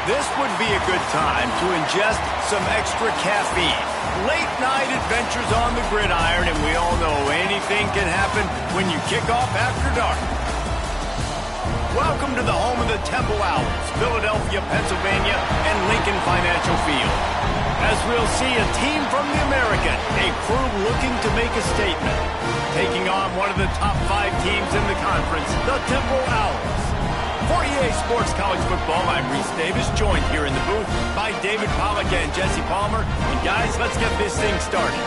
This would be a good time to ingest some extra caffeine. Late night adventures on the gridiron, and we all know anything can happen when you kick off after dark. Welcome to the home of the Temple Owls, Philadelphia, Pennsylvania, and Lincoln Financial Field. As we'll see, a team from the American, a crew looking to make a statement, taking on one of the top 5 teams in the conference, the Temple Owls. For EA Sports College Football, I'm Reese Davis, joined here in the booth by David Pollack and Jesse Palmer. And guys, let's get this thing started.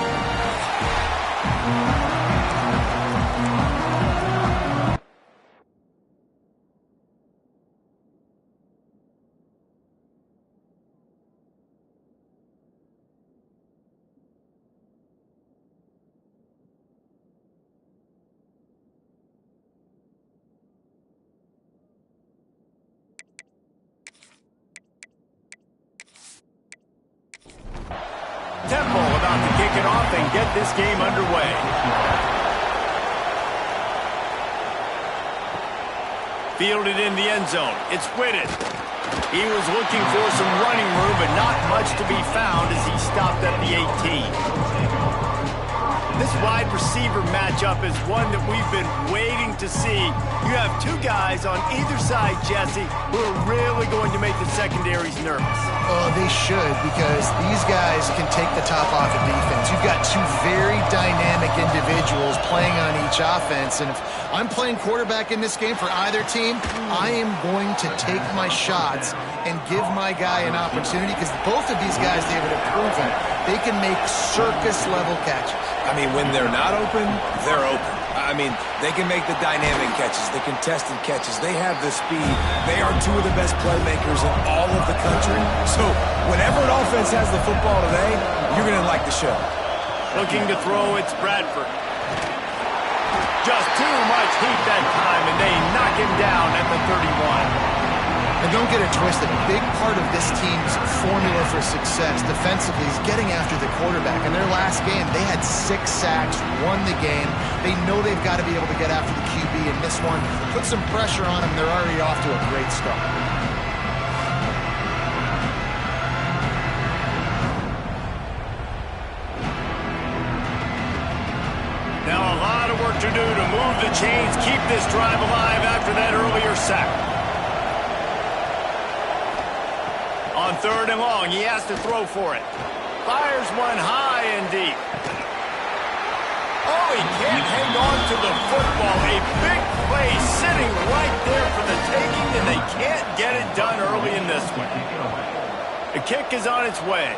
Temple about to kick it off and get this game underway. Fielded in the end zone. It's Whitted. He was looking for some running room, but not much to be found as he stopped at the 18. This wide receiver matchup is one that we've been waiting to see. You have 2 guys on either side, Jesse, who are really going to make the secondaries nervous. Oh, they should, because these guys can take the top off of defense. You've got 2 very dynamic individuals playing on each offense, and if I'm playing quarterback in this game for either team, I am going to take my shots and give my guy an opportunity, because both of these guys, David, have proven they can make circus-level catches. I mean, when they're not open, they're open. I mean, they can make the dynamic catches, the contested catches. They have the speed. They are 2 of the best playmakers in all of the country. So whenever an offense has the football today, you're going to like the show. Looking to throw, it's Bradford. Just too much heat that time, and they knock him down at the 31. And don't get it twisted, a big part of this team's formula for success defensively is getting after the quarterback. In their last game, they had 6 sacks, won the game. They know they've got to be able to get after the QB, and this one, put some pressure on them. They're already off to a great start. Now a lot of work to do to move the chains, keep this drive alive after that earlier sack. On 3rd and long, he has to throw for it. Fires one high and deep. Oh, he can't hang on to the football. A big play sitting right there for the taking, and they can't get it done early in this one. The kick is on its way.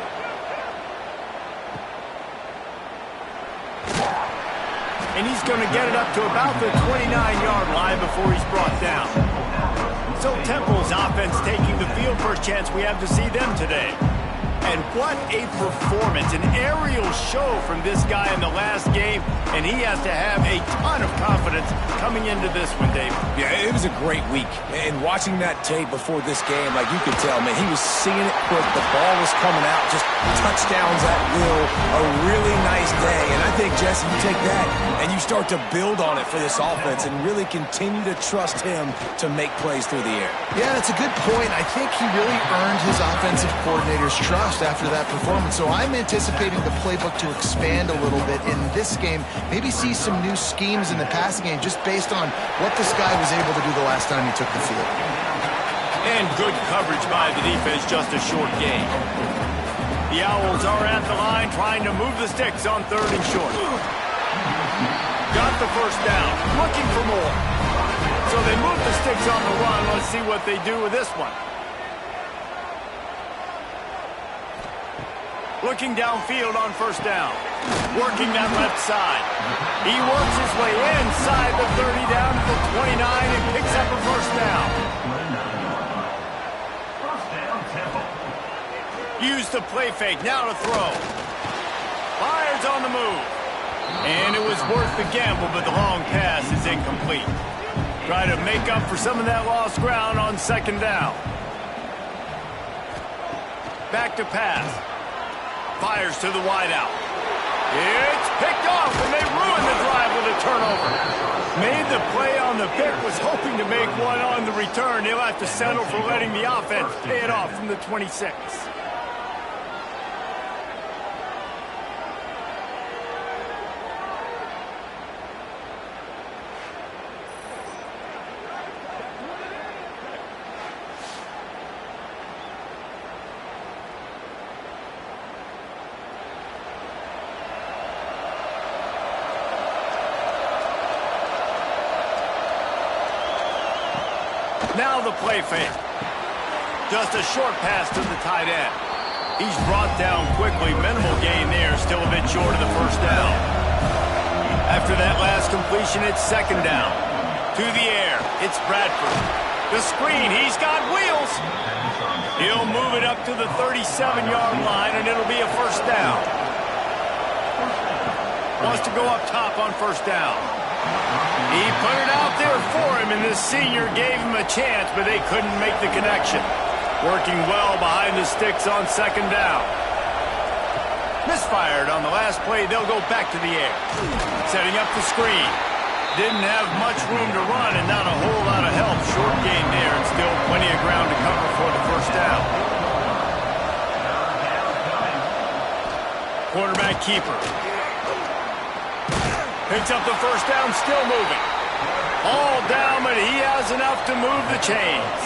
And he's going to get it up to about the 29-yard line before he's brought down. So Temple's offense taking the field. First chance we have to see them today. And what a performance, an aerial show from this guy in the last game, and he has to have a ton of confidence coming into this one, Dave. Yeah, it was a great week. And watching that tape before this game, like you could tell, man, he was seeing it quick. The ball was coming out, just touchdowns at will. A really nice day. And I think, Jesse, you take that and you start to build on it for this offense and really continue to trust him to make plays through the air. Yeah, that's a good point. I think he really earned his offensive coordinator's trust after that performance. So I'm anticipating the playbook to expand a little bit in this game. Maybe see some new schemes in the passing game just based on what this guy was able to do the last time he took the field. And good coverage by the defense, just a short gain. The Owls are at the line trying to move the sticks on 3rd and short. Got the first down, looking for more. So they move the sticks on the run. Let's see what they do with this one. Looking downfield on 1st down. Working that left side. He works his way inside the 30 down to the 29 and picks up a 1st down. Use the play fake, now to throw. Fires on the move. And it was worth the gamble, but the long pass is incomplete. Try to make up for some of that lost ground on 2nd down. Back to pass. Fires to the wideout. It's picked off, and they ruin the drive with a turnover. Made the play on the pick, was hoping to make one on the return. They'll have to settle for letting the offense pay it off from the 26. Now the play fake. Just a short pass to the tight end. He's brought down quickly. Minimal gain there. Still a bit short of the first down. After that last completion, it's second down. To the air. It's Bradford. The screen. He's got wheels. He'll move it up to the 37-yard line, and it'll be a first down. Wants to go up top on first down. He put it out there for him, and this senior gave him a chance, but they couldn't make the connection. Working well behind the sticks on second down. Misfired on the last play. They'll go back to the air. Setting up the screen. Didn't have much room to run and not a whole lot of help. Short gain there and still plenty of ground to cover for the first down. Quarterback keeper. Picks up the first down, still moving. All down, but he has enough to move the chains.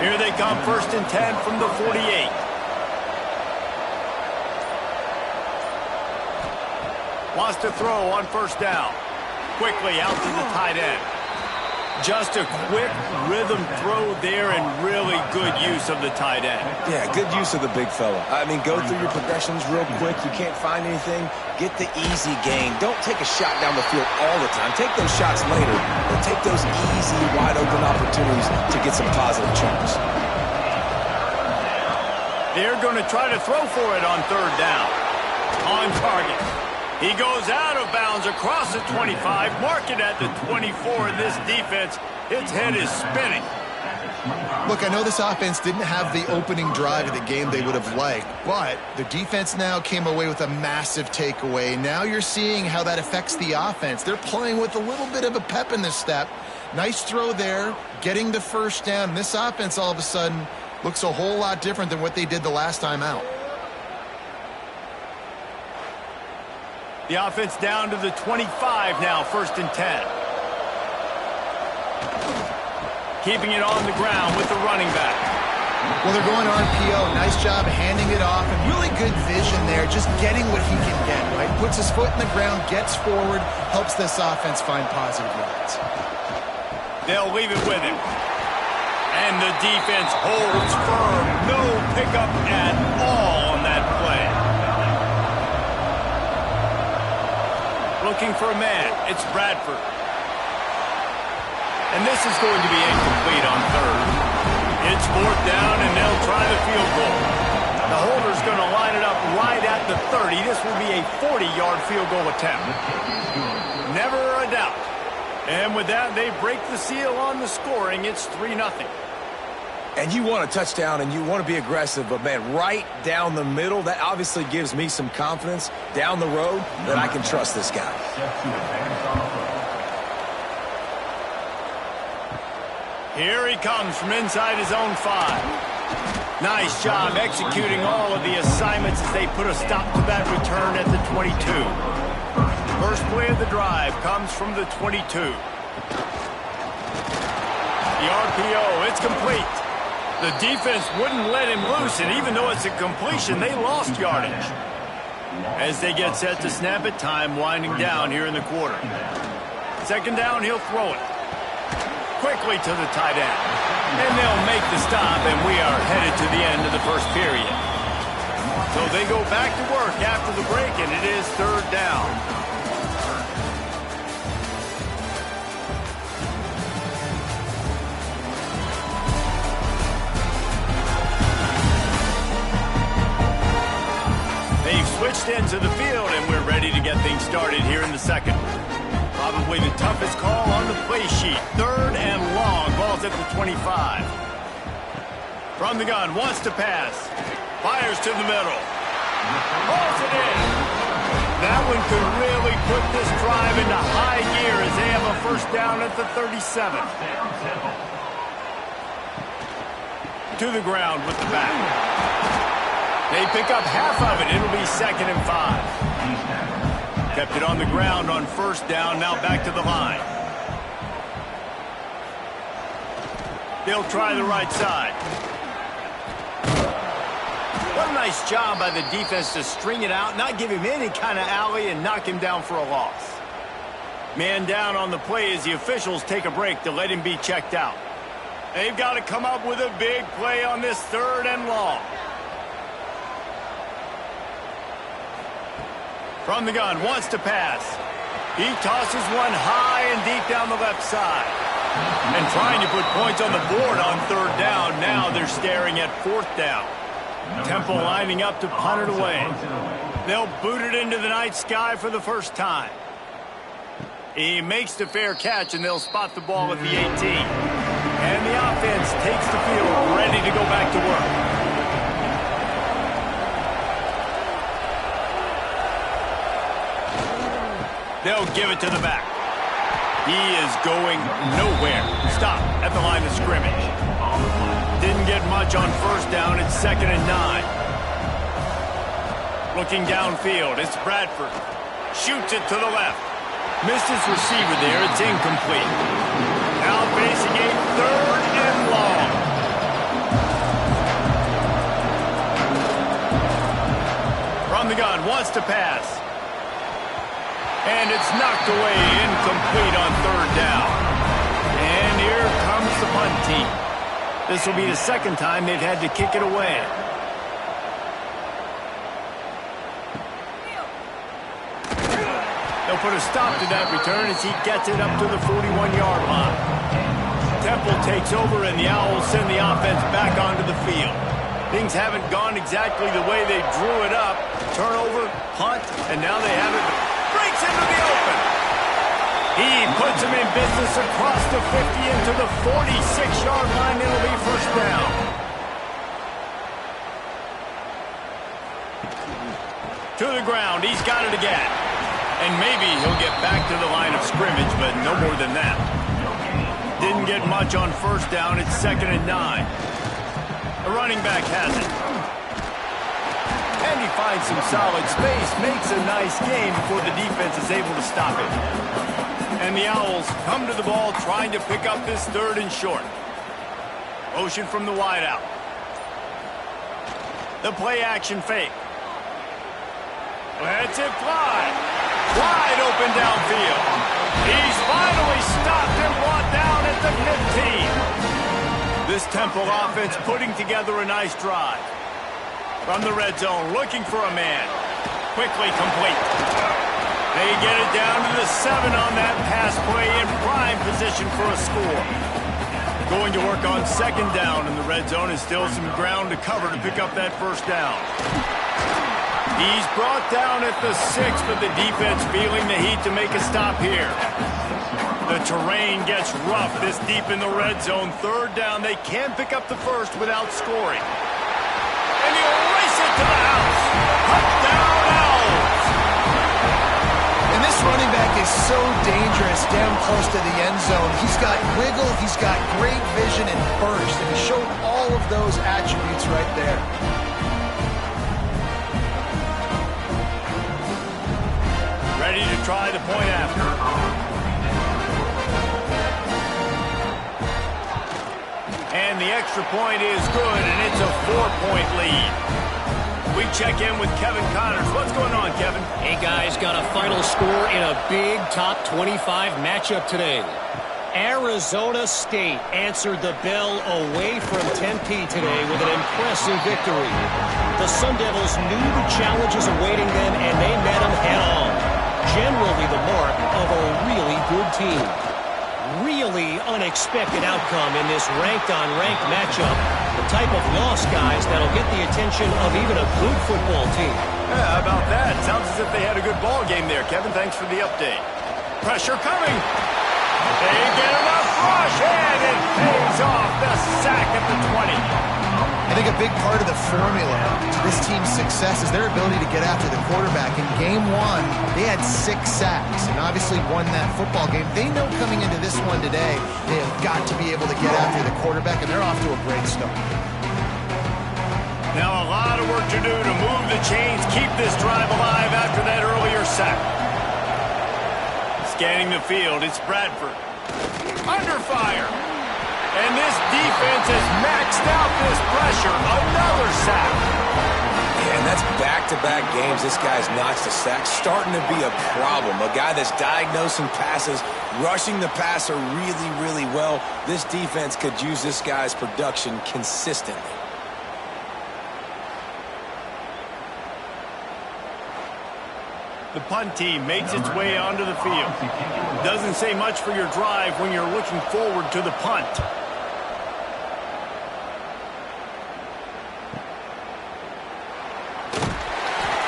Here they come, 1st and 10 from the 48. Wants to throw on first down. Quickly out to the tight end. Just a quick rhythm throw there and really good use of the tight end. Yeah, good use of the big fella. I mean, go through your progressions real quick. You can't find anything. Get the easy gain. Don't take a shot down the field all the time. Take those shots later, but take those easy, wide-open opportunities to get some positive chunks. They're going to try to throw for it on third down. On target. He goes out of bounds across the 25, mark it at the 24 in this defense. Its head is spinning. Look, I know this offense didn't have the opening drive of the game they would have liked, but the defense now came away with a massive takeaway. Now you're seeing how that affects the offense. They're playing with a little bit of a pep in the step. Nice throw there, getting the first down. This offense all of a sudden looks a whole lot different than what they did the last time out. The offense down to the 25 now, 1st and 10. Keeping it on the ground with the running back. Well, they're going RPO. Nice job handing it off, and really good vision there, just getting what he can get, right? Puts his foot in the ground, gets forward, helps this offense find positive yards. They'll leave it with him. And the defense holds firm. No pickup at all on that play. Looking for a man. It's Bradford. And this is going to be incomplete on third. It's 4th down, and they'll try the field goal. The holder's going to line it up right at the 30. This will be a 40-yard field goal attempt. Never a doubt. And with that, they break the seal on the scoring. It's 3-0. And you want a touchdown, and you want to be aggressive, but, man, right down the middle, that obviously gives me some confidence down the road that I can trust this guy. Here he comes from inside his own 5. Nice job executing all of the assignments as they put a stop to that return at the 22. First play of the drive comes from the 22. The RPO, it's complete. The defense wouldn't let him loose, and even though it's a completion, they lost yardage. As they get set to snap it, time winding down here in the quarter. Second down, he'll throw it. Quickly to the tight end. And they'll make the stop, and we are headed to the end of the first period. So they go back to work after the break, and it is third down. They've switched into the field, and we're ready to get things started here in the second. Probably the toughest call on the play sheet. 3rd and long. Ball's at the 25. From the gun, wants to pass. Fires to the middle. Hauls it in. That one could really put this drive into high gear as they have a first down at the 37. To the ground with the back. They pick up half of it. It'll be 2nd and 5. Kept it on the ground on first down. Now back to the line. They'll try the right side. What a nice job by the defense to string it out, not give him any kind of alley, and knock him down for a loss. Man down on the play as the officials take a break to let him be checked out. They've got to come up with a big play on this 3rd and long. From the gun, wants to pass. He tosses one high and deep down the left side. And trying to put points on the board on 3rd down. Now they're staring at 4th down. Temple lining up to punt it away. They'll boot it into the night sky for the first time. He makes the fair catch, and they'll spot the ball at the 18. And the offense takes the field, ready to go back to work. They'll give it to the back. He is going nowhere. Stop at the line of scrimmage. Didn't get much on first down. It's 2nd and 9. Looking downfield, it's Bradford. Shoots it to the left. Missed his receiver there. It's incomplete. Now facing a 3rd and long. From the gun, wants to pass. And it's knocked away, incomplete on 3rd down. And here comes the punt team. This will be the 2nd time they've had to kick it away. They'll put a stop to that return as he gets it up to the 41-yard line. Temple takes over, and the Owls send the offense back onto the field. Things haven't gone exactly the way they drew it up. Turnover, punt, and now they have it. Breaks into the open. He puts him in business across the 50 into the 46-yard line. It'll be first down. To the ground. He's got it again. And maybe he'll get back to the line of scrimmage, but no more than that. Didn't get much on first down. It's 2nd and 9. The running back has it. And he finds some solid space. Makes a nice game before the defense is able to stop it. And the Owls come to the ball trying to pick up this 3rd and short. Motion from the wideout. The play action fake. Lets it fly. Wide open downfield. He's finally stopped and brought down at the 15. This Temple offense putting together a nice drive. From the red zone, looking for a man. Quickly complete. They get it down to the 7 on that pass play, in prime position for a score. Going to work on 2nd down in the red zone, and still some ground to cover to pick up that first down. He's brought down at the 6, but the defense feeling the heat to make a stop here. The terrain gets rough this deep in the red zone. 3rd down, they can pick up the first without scoring. And he'll race it to the house. Touchdown, Owls. And this running back is so dangerous down close to the end zone. He's got wiggle, he's got great vision and burst, and he showed all of those attributes right there. Ready to try the point after. And the extra point is good, and it's a 4-point lead. We check in with Kevin Connors. What's going on, Kevin? Hey, guys, got a final score in a big top 25 matchup today. Arizona State answered the bell away from Tempe today with an impressive victory. The Sun Devils knew the challenges awaiting them, and they met them head-on. Generally the mark of a really good team. Really unexpected outcome in this ranked-on-ranked matchup. The type of loss, guys, that'll get the attention of even a good football team. Yeah, how about that? Sounds as if they had a good ball game there, Kevin. Thanks for the update. Pressure coming. They get enough rush, and it pays off. The sack at the 20. I think a big part of the formula to this team's success is their ability to get after the quarterback. In game one, they had 6 sacks and obviously won that football game. They know coming into this one today, they have got to be able to get after the quarterback, and they're off to a great start. Now a lot of work to do to move the chains, keep this drive alive after that earlier sack. Scanning the field, it's Bradford. Under fire. And this defense has maxed out this pressure. Another sack. And that's back-to-back games this guy's notched a sack. Starting to be a problem. A guy that's diagnosing passes, rushing the passer really, really well. This defense could use this guy's production consistently. The punt team makes its way onto the field. Doesn't say much for your drive when you're looking forward to the punt.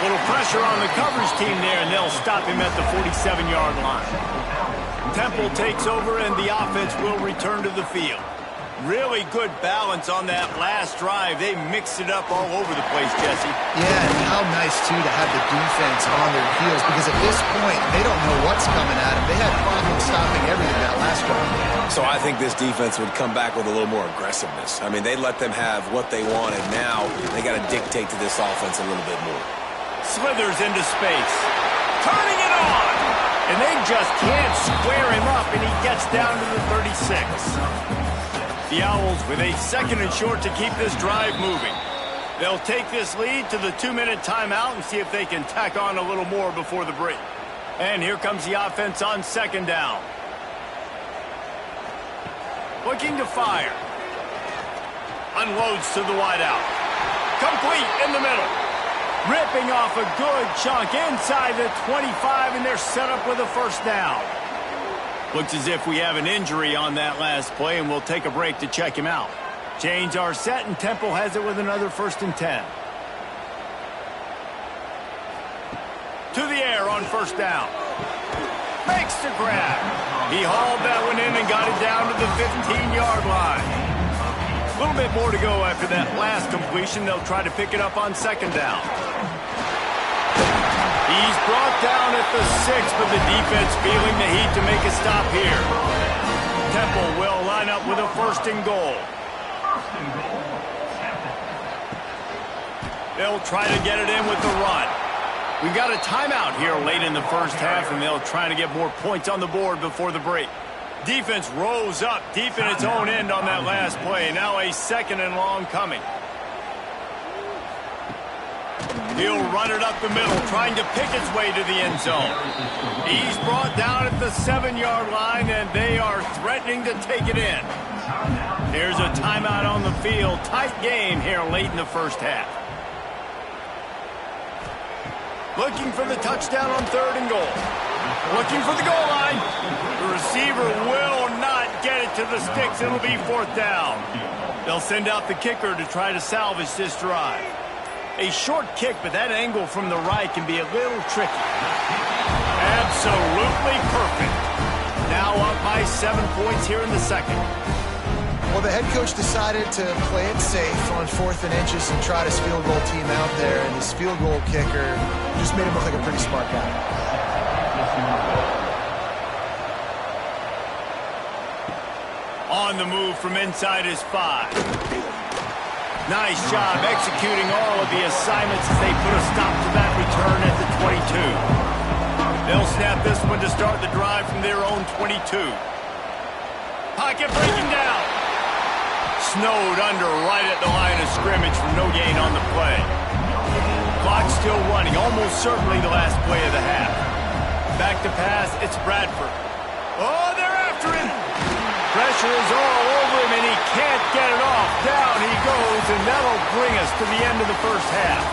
Little pressure on the coverage team there, and they'll stop him at the 47-yard line. Temple takes over, and the offense will return to the field. Really good balance on that last drive. They mixed it up all over the place, Jesse. Yeah, and how nice, too, to have the defense on their heels, because at this point, they don't know what's coming at them. They had problems stopping everything that last drive. So I think this defense would come back with a little more aggressiveness. I mean, they let them have what they wanted. Now they got to dictate to this offense a little bit more. Slithers into space. Turning it on! And they just can't square him up, and he gets down to the 36. The Owls with a 2nd and short to keep this drive moving. They'll take this lead to the 2-minute timeout and see if they can tack on a little more before the break. And here comes the offense on 2nd down. Looking to fire. Unloads to the wideout. Complete in the middle. Ripping off a good chunk inside the 25, and they're set up with a 1st down. Looks as if we have an injury on that last play, and we'll take a break to check him out. Chains are set, and Temple has it with another 1st and 10. To the air on 1st down. Makes the grab. He hauled that one in and got it down to the 15-yard line. A little bit more to go after that last completion. They'll try to pick it up on 2nd down. He's brought down at the 6, but the defense feeling the heat to make a stop here. Temple will line up with a 1st and goal. They'll try to get it in with the run. We've got a timeout here late in the 1st half, and they'll try to get more points on the board before the break. Defense rose up deep in its own end on that last play. Now a 2nd and long coming. He'll run it up the middle, trying to pick its way to the end zone. He's brought down at the 7-yard line, and they are threatening to take it in. There's a timeout on the field. Tight game here late in the 1st half. Looking for the touchdown on 3rd and goal. Looking for the goal line. The receiver will not get it to the sticks. It'll be 4th down. They'll send out the kicker to try to salvage this drive. A short kick, but that angle from the right can be a little tricky. Absolutely perfect. Now up by 7 points here in the 2nd. Well, the head coach decided to play it safe on 4th and inches and try his field goal team out there, and his field goal kicker just made him look like a pretty smart guy. On the move from inside his 5. Nice job executing all of the assignments as they put a stop to that return at the 22. They'll snap this one to start the drive from their own 22. Pocket breaking down. Snowed under right at the line of scrimmage for no gain on the play. Clock still running, almost certainly the last play of the half. Back to pass, it's Bradford. Oh, they're after him. Pressure is all over him, and he can't get it off. Down he goes, and that'll bring us to the end of the 1st half.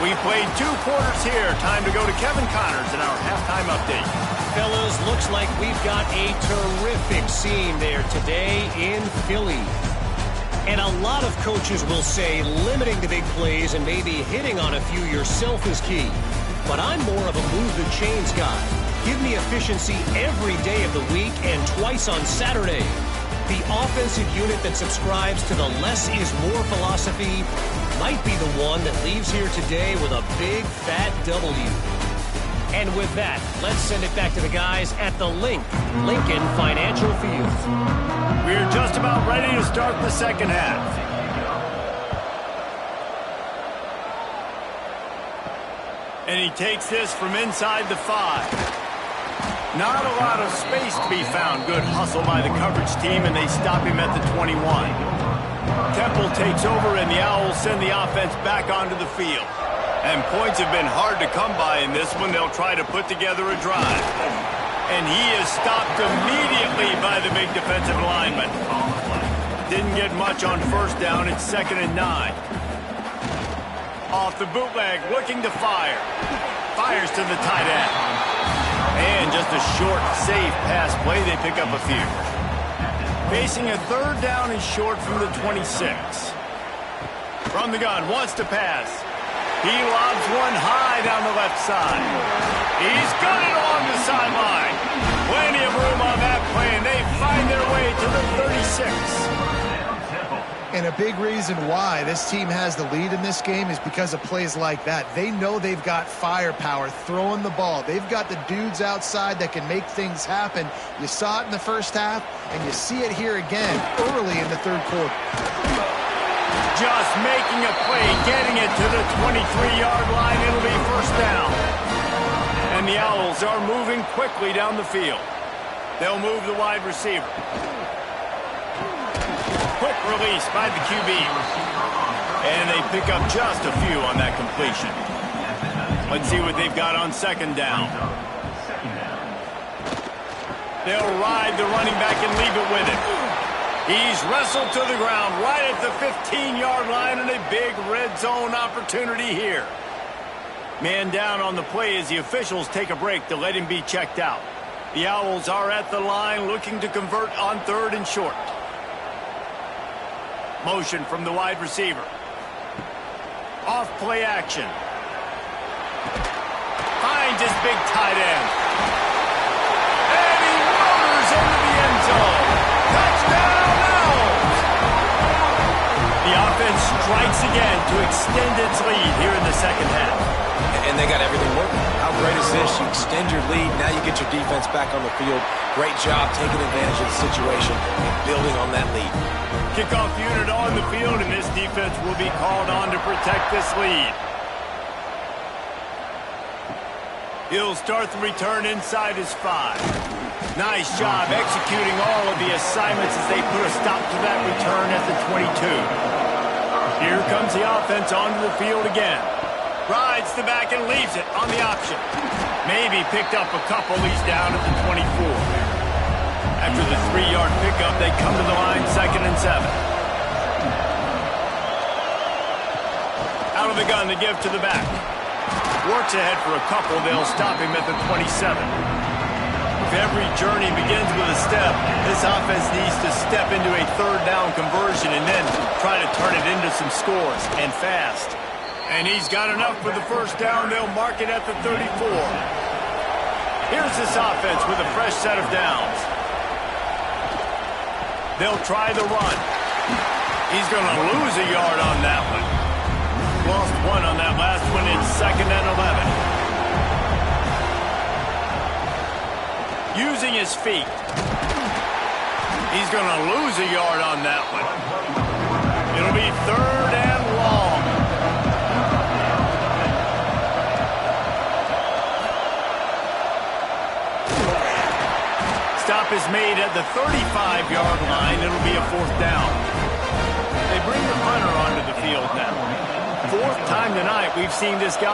We played 2 quarters here. Time to go to Kevin Connors in our halftime update. Fellas, looks like we've got a terrific scene there today in Philly. And a lot of coaches will say limiting the big plays and maybe hitting on a few yourself is key. But I'm more of a move the chains guy. Give me efficiency every day of the week and twice on Saturday. the offensive unit that subscribes to the less is more philosophy might be the one that leaves here today with a big, fat W. And with that, let's send it back to the guys at the Lincoln Financial Field. We're just about ready to start the second half. And he takes this from inside the 5. Not a lot of space to be found. Good hustle by the coverage team, and they stop him at the 21. Temple takes over, and the Owls send the offense back onto the field. And points have been hard to come by in this one. They'll try to put together a drive. And he is stopped immediately by the big defensive lineman. Didn't get much on first down. It's 2nd and 9. Off the bootleg, looking to fire. Fires to the tight end. And just a short, safe pass play. They pick up a few. Facing a 3rd down and short from the 26. From the gun, wants to pass. He lobs one high down the left side. He's got it along the sideline. Plenty of room on that play, and they find their way to the 36. And a big reason why this team has the lead in this game is because of plays like that. They know they've got firepower throwing the ball. They've got the dudes outside that can make things happen. You saw it in the first half, and you see it here again early in the 3rd quarter. Just making a play, getting it to the 23-yard line. It'll be 1st down. And the Owls are moving quickly down the field. They'll move the wide receiver. Quick release by the QB. And they pick up just a few on that completion. Let's see what they've got on 2nd down. They'll ride the running back and leave it with it. He's wrestled to the ground right at the 15-yard line, and a big red zone opportunity here. Man down on the play as the officials take a break to let him be checked out. The Owls are at the line looking to convert on 3rd and short. Motion from the wide receiver. Off play action. Finds his big tight end. And he motors into the end zone. Touchdown, Owls! The offense strikes again to extend its lead here in the second half. And they got everything working. How great is this? You extend your lead. Now you get your defense back on the field. Great job taking advantage of the situation and building on that lead. Kickoff unit on the field, and this defense will be called on to protect this lead. He'll start the return inside his 5. Nice job executing all of the assignments as they put a stop to that return at the 22. Here comes the offense onto the field again. Rides the back and leaves it on the option. Maybe picked up a couple. He's down at the 24. After the 3-yard pickup, they come to the line 2nd and 7. Out of the gun, they give to the back. Works ahead for a couple. They'll stop him at the 27. If every journey begins with a step, this offense needs to step into a 3rd down conversion and then try to turn it into some scores, and fast. And he's got enough for the 1st down. They'll mark it at the 34. Here's this offense with a fresh set of downs. They'll try the run. He's going to lose a yard on that one. Lost 1 on that last one. It's 2nd and 11. Using his feet. He's going to lose a yard on that one. It'll be 3rd and long. Stop is made at the 35-yard line. It'll be a 4th down. They bring the punter onto the field now. 4th time tonight we've seen this guy.